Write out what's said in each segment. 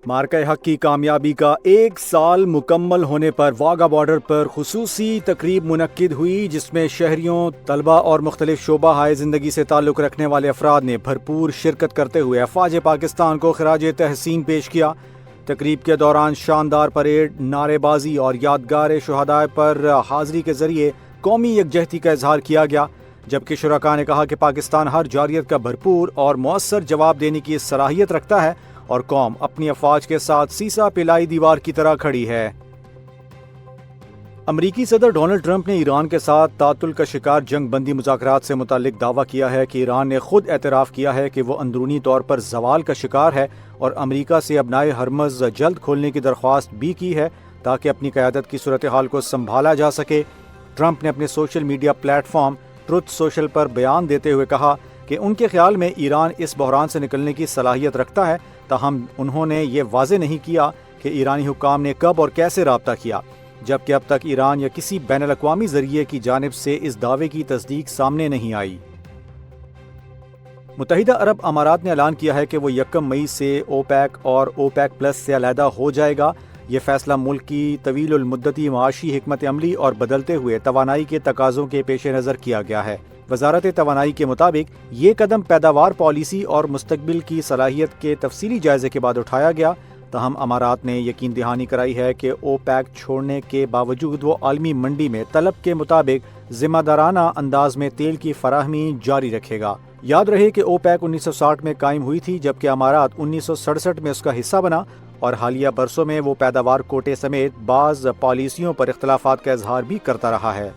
मार्का हक की कामयाबी का 1 साल मुकम्मल होने पर वाघा बॉर्डर पर खुसूसी तकरीब मुनक्किद हुई, जिसमें शहरियों, तलबा और मुख्तलिफ शोबा हाय ज़िंदगी से ताल्लुक़ रखने वाले अफराद ने भरपूर शिरकत करते हुए अफ़वाज पाकिस्तान को खिराज तहसीन पेश किया। तकरीब के दौरान शानदार परेड, नारेबाजी और यादगार शहादाए पर हाज़री के ज़रिए कौमी यकजहती का इजहार किया गया, जबकि शुरका ने कहा कि पाकिस्तान हर जारियत का भरपूर और मौसर जवाब देने की सलाहियत रखता है और कौम अपनी अफवाज के साथ सीसा पिलाई दीवार की तरह खड़ी है। अमरीकी सदर डोनाल्ड ट्रंप ने ईरान के साथ तातुल का शिकार जंग बंदी मुज़ाकरात से मुतालिक दावा किया है कि ईरान ने खुद एतराफ़ किया है कि वो अंदरूनी तौर पर जवाल का शिकार है और अमरीका से अबनाए हरमज़ जल्द खोलने की दरख्वास्त भी की है ताकि अपनी क़यादत की सूरत हाल को संभाला जा सके। ट्रंप ने अपने social media platform truth social पर बयान देते हुए कहा कि उनके ख्याल में ईरान इस बहरान से निकलने की सलाहियत रखता है, ताहम उन्होंने ये वाज़े नहीं किया कि ईरानी हुक्काम ने कब और कैसे राब्ता किया, जबकि अब तक ईरान या किसी बैनुल अक़वामी ज़रिए की जानिब से इस दावे की तस्दीक सामने नहीं आई। मुत्तहिदा अरब अमारात ने ऐलान किया है कि वो 1 मई से ओपेक और ओपेक प्लस से अलहदा हो जाएगा। ये फैसला मुल्क की तवील मुद्दती माशी हिकमत अमली और बदलते हुए तवानाई के तकाज़ों के पेश नज़र किया गया है। वजारत तवानाई के मुताबिक ये कदम पैदावार पॉलिसी और मुस्तकबिल की सलाहियत के तफसीली जायजे के बाद उठाया गया। तहम अमारात ने यकीन दहानी कराई है कि ओपेक छोड़ने के बावजूद वो आलमी मंडी में तलब के मुताबिक जिम्मेदाराना अंदाज में तेल की फराहमी जारी रखेगा। याद रहे कि ओपेक 1960 में कायम हुई थी, जबकि अमारात 1967 में उसका हिस्सा बना और हालिया बरसों में वो पैदावार कोटे समेत बाज़ पॉलिसियों पर इख्तलाफात का इजहार भी करता रहा है।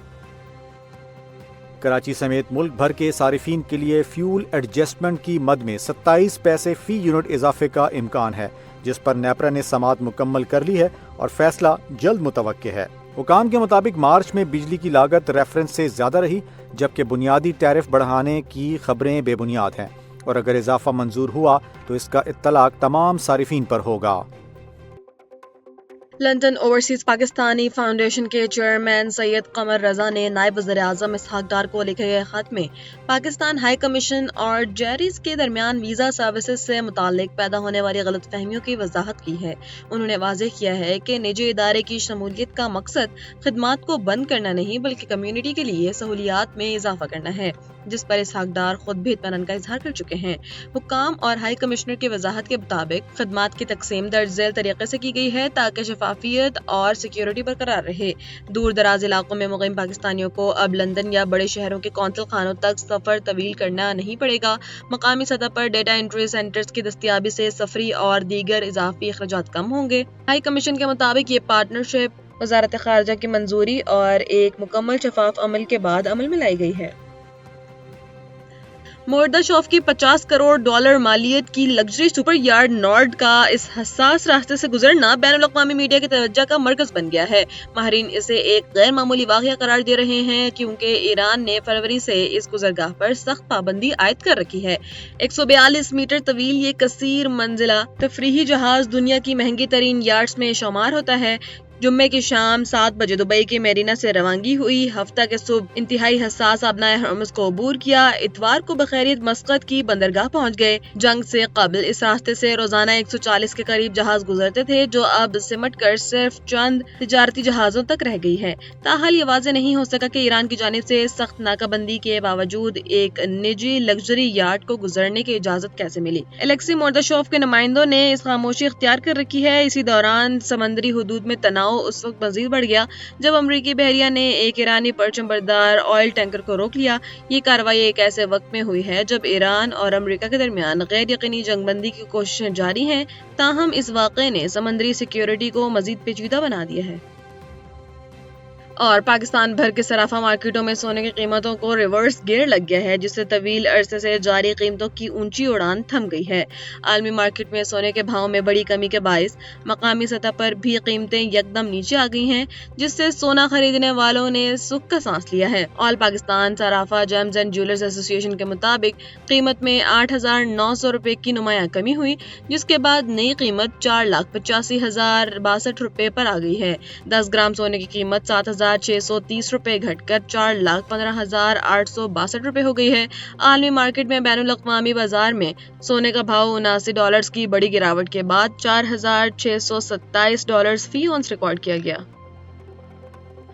कराची समेत मुल्क भर के सारिफीन के लिए फ्यूल एडजस्टमेंट की मद में 27 पैसे फी यूनिट इजाफे का इम्कान है, जिस पर नेपरा ने समाअत मुकम्मल कर ली है और फैसला जल्द मुतवक्के है। हुकाम के मुताबिक मार्च में बिजली की लागत रेफरेंस से ज़्यादा रही, जबकि बुनियादी टैरिफ बढ़ाने की खबरें बेबुनियाद हैं और अगर इजाफा मंजूर हुआ तो इसका इत्तलाक तमाम सारिफीन पर होगा। लंदन ओवरसीज पाकिस्तानी फाउंडेशन के चेयरमैन सैयद कमर रजा ने नायब वज़ीर-ए-आज़म इसहाक डार को लिखे गए खत में पाकिस्तान हाई कमीशन और जेरीज के दरमियान वीज़ा सर्विसेज से मुताल्लिक पैदा होने वाली गलत फहमियों की वजाहत की है। उन्होंने वाज़ेह किया है कि निजी इदारे की शमूलियत का मकसद खिदमात को बंद करना नहीं बल्कि कम्यूनिटी के लिए सहूलियात में इजाफा करना है, जिस पर इसहाक डार खुद भी इत्मीनान का इजहार कर चुके हैं। हुक्काम और हाई कमिश्नर की वजाहत के मुताबिक खिदमात की तकसीम दर्ज झेल तरीके से की गई है ताकि शफाफियत और सिक्योरिटी बरकरार रहे। दूर दराज इलाकों में मुक़ीम पाकिस्तानियों को अब लंदन या बड़े शहरों के कौंसिल खानों तक सफर तवील करना नहीं पड़ेगा। मकामी सतह पर डेटा एंट्री सेंटर्स की दस्तयाबी से सफरी और दीगर इजाफी अखराजात कम होंगे। हाई कमीशन के मुताबिक ये पार्टनरशिप वजारत खारजा की मंजूरी और एक मुकम्मल शफाफ अमल के बाद अमल में लाई गई है। मोरदाशॉफ की $50 करोड़ मालियत की लग्जरी सुपर यार्ड नॉर्ड का इस हसास रास्ते से गुजरना बैनुल अक़वामी मीडिया की तवज्जो का मरकज बन गया है। माहिरीन इसे एक गैर मामूली वाक़या करार दे रहे हैं क्योंकि ईरान ने फरवरी से इस गुजरगाह पर सख्त पाबंदी आयद कर रखी है। 142 मीटर तवील ये कसीर मंजिला तफरीही जहाज दुनिया की महंगी तरीन यार्ड्स में शुमार होता है। जुम्मे की शाम 7 बजे दुबई के मेरीना से रवानगी हुई। हफ्ता के सुबह इंतहाई हसास आबनाए हरमुज़ को अबूर किया। इतवार को बखैरियत मस्कत की बंदरगाह पहुंच गए। जंग से कबल इस रास्ते से रोजाना 140 के करीब जहाज गुजरते थे, जो अब सिमट कर सिर्फ चंद तिजारती जहाजों तक रह गई है। ताहल ये वाज़ेह नहीं हो सका कि ईरान की जानिब से सख्त नाकाबंदी के बावजूद एक निजी लग्जरी यार्ड को गुजरने की इजाजत कैसे मिली। एलेक्सी मोर्दाशोव के नुमाइंदों ने इस खामोशी इख्तियार कर रखी है। इसी दौरान समंदरी हुदूद में तनाव उस वक्त मजीद बढ़ गया जब अमरीकी बहरिया ने एक ईरानी परचम बरदार ऑयल टैंकर को रोक लिया। ये कार्रवाई एक ऐसे वक्त में हुई है जब ईरान और अमरीका के दरमियान गैर यकीनी जंगबंदी की कोशिशें जारी हैं। ताहम इस वाक़े ने समंदरी सिक्योरिटी को मजीद पेचीदा बना दिया है। और पाकिस्तान भर के सराफा मार्केटों में सोने की कीमतों को रिवर्स गियर लग गया है, जिससे तवील अरसे से जारी कीमतों की ऊंची उड़ान थम गई है। आलमी मार्केट में सोने के भाव में बड़ी कमी के बायस मकामी सतह पर भी कीमतें यकदम नीचे आ गई हैं, जिससे सोना खरीदने वालों ने सुख का सांस लिया है। All Pakistan Sarafa James and jewellers association के मुताबिक कीमत में 8,900 रुपए की नुमाया कमी हुई, जिसके बाद नई कीमत 4,85,062 रुपए पर आ गई है। 10 ग्राम सोने की कीमत 7,000 4,630 रुपए घटकर 4,15,862 रुपए हो गई है। आलमी मार्केट में बैनुल अक़वामी बाजार में सोने का भाव $79 की बड़ी गिरावट के बाद $4,627 फी औंस रिकॉर्ड किया गया।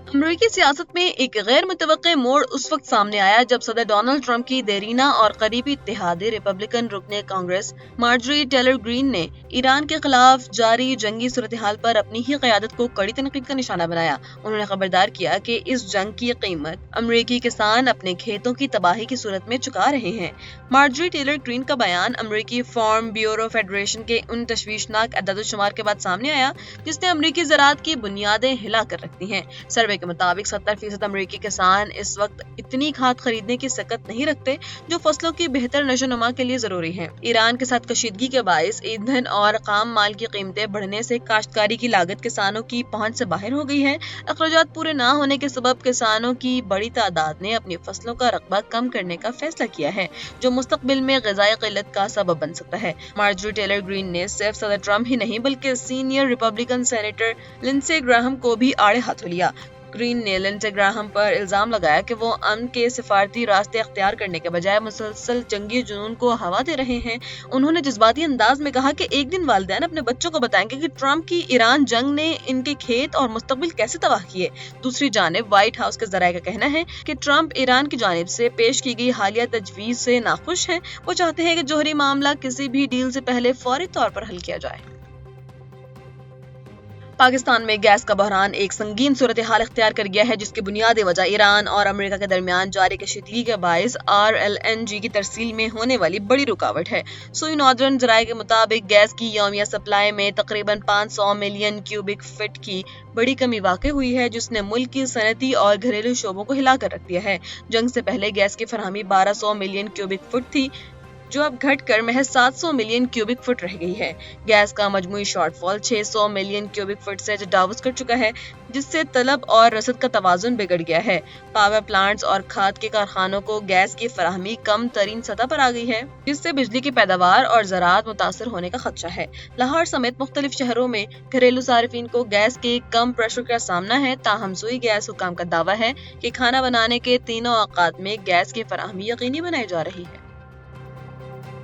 अमरीकी सियासत में एक गैर मुतवक्के मोड़ उस वक्त सामने आया जब सदर डोनाल्ड ट्रंप की देरीना और करीबी इत्तेहादी रिपब्लिकन रुकने कांग्रेस मार्जरी टेलर ग्रीन ने ईरान के खिलाफ जारी जंगी सूरत हाल पर अपनी ही क़यादत को कड़ी तनकीद का निशाना बनाया। उन्होंने खबरदार किया कि इस जंग की कीमत अमरीकी किसान अपने खेतों की तबाही की सूरत में चुका रहे हैं। मार्जरी टेलर ग्रीन का बयान अमरीकी फार्म ब्यूरो फेडरेशन के उन तशवीशनाक अदद-ओ-शुमार के बाद सामने आया जिसने अमरीकी ज़राअत की बुनियादें हिला कर रखती हैं। सर्वे के मुताबिक 70% अमरीकी किसान इस वक्त इतनी खाद खरीदने की सकत नहीं रखते जो फसलों की बेहतर नशोनुमा के लिए जरूरी है। ईरान के साथ कशीदगी के बायस ईंधन और खाम माल की कीमतें बढ़ने से काश्तकारी की लागत किसानों की पहुंच से बाहर हो गई है। अखराजात पूरे न होने के सबब किसानों की बड़ी तादाद ने अपनी फसलों का रकबा कम करने का फैसला किया है जो मुस्तकबिल में ग़िज़ाई क़िल्लत का सबब बन सकता है। मार्जरी टेलर ग्रीन ने सिर्फ सदर ट्रंप ही नहीं बल्कि senior Republican senator Lindsey Graham को भी आड़े हाथों लिया। ग्रीन ने लिंडसे ग्राहम पर इल्जाम लगाया कि वो अमन के सिफारती रास्ते अख्तियार करने के बजाय मुसलसल जंगी जुनून को हवा दे रहे हैं। उन्होंने जज्बाती अंदाज में कहा कि एक दिन वालिदैन अपने बच्चों को बताएंगे कि ट्रंप की ईरान जंग ने इनके खेत और मुस्तकबिल कैसे तबाह किए। दूसरी जानिब व्हाइट हाउस के ज़राए का कहना है कि ट्रंप ईरान की जानिब से पेश की गई हालिया तजवीज़ से नाखुश हैं। वो चाहते हैं कि जोहरी मामला किसी भी डील से पहले फौरी तौर पर हल किया जाए। पाकिस्तान में गैस का बहरान एक संगीन सूरत हाल इख्तियार कर गया है जिसकी बुनियादी वजह ईरान और अमेरिका के दरमियान जारी कशीदगी के बायस RLNG की तरसील में होने वाली बड़ी रुकावट है। सुई नॉर्दर्न ज़राए के मुताबिक गैस की यौमिया सप्लाई में तकरीबन 500 मिलियन क्यूबिक फीट की बड़ी कमी वाक़ई हुई है जिसने मुल्क की सनती और घरेलू शोबों को हिला कर रख दिया है। जंग से पहले गैस की फरहमी 1200 मिलियन क्यूबिक फुट थी जो अब घटकर महज 700 मिलियन क्यूबिक फुट रह गई है। गैस का मजमूई शॉर्टफॉल 600 मिलियन क्यूबिक फुट से तजावुज़ कर चुका है जिससे तलब और रसद का तवाज़ुन बिगड़ गया है। पावर प्लांट्स और खाद के कारखानों को गैस की फराहमी कम तरीन सतह पर आ गई है जिससे बिजली की पैदावार और ज़राअत मुतासर होने का खदशा है। लाहौर समेत मुख्तलिफ शहरों में घरेलू सारिफीन को गैस के कम प्रेशर का सामना है। ताहम सुई गैस हुकाम का दावा है कि खाना बनाने के तीनों औकात में गैस की फराहमी यकीनी बनाई जा रही है।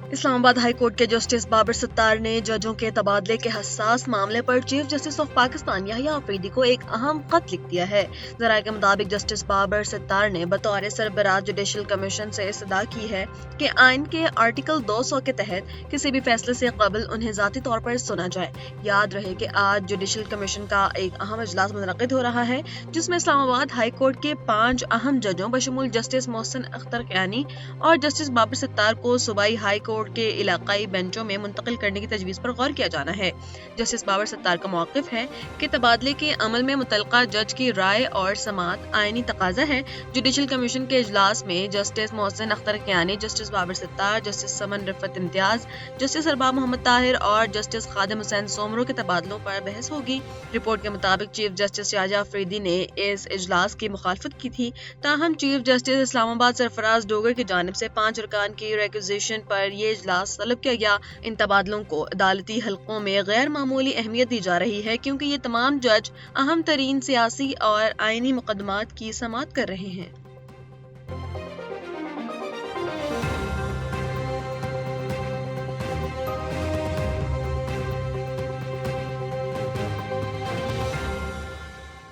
इस्लामाबाद हाई कोर्ट के जस्टिस बाबर सत्तार ने जजों के तबादले के हसास मामले पर chief justice of Pakistan Yahya Afridi को एक अहम खत लिख दिया है। ज़राए के मुताबिक जस्टिस बाबर सत्तार ने बतौर सरबराह जुडिशल कमीशन से इस्तदा की है कि आइन के आर्टिकल 200 के तहत किसी भी फैसले से कबल उन्हें ज़ाती तौर पर सुना जाए। याद रहे कि आज जुडिशल कमीशन का एक अहम इजलास मुनक़िद हो रहा है जिसमें इस्लामाबाद हाई कोर्ट के 5 अहम जजों बशमूल जस्टिस मोहसिन अख्तर क़यानी और जस्टिस बाबर सत्तार को सूबाई हाई कोर्ट के इलाकाई बेंचों में मुंतकिल करने की तजवीज़ पर गौर किया जाना है। जस्टिस बाबर सत्तार का मौक़िफ़ है कि तबादले के अमल में मुतल्लिका जज की राय और समात आईनी तकाज़ा है। जुडिशल कमीशन के इजलास में justice Mohsin Akhtar Kayani, justice Babar Sattar, justice Saman Rifat Imtiaz, justice Arbab Mohammad Tahir और जस्टिस खादिम हुसैन सोमरो के तबादलों पर बहस होगी। रिपोर्ट के मुताबिक चीफ जस्टिस याहिया अफरीदी ने इस इजलास की मुखालफत की थी। ताहम चीफ जस्टिस इस्लामाबाद सरफराज डोगर की जानिब से 5 अरकान की रिक्विजिशन पर यह इजलास तलब किया गया। इन तबादलों को अदालती हलकों में गैर मामूली अहमियत दी जा रही है क्योंकि ये तमाम जज अहम तरीन सियासी और आईनी मुकदमात की समाअत कर रहे हैं।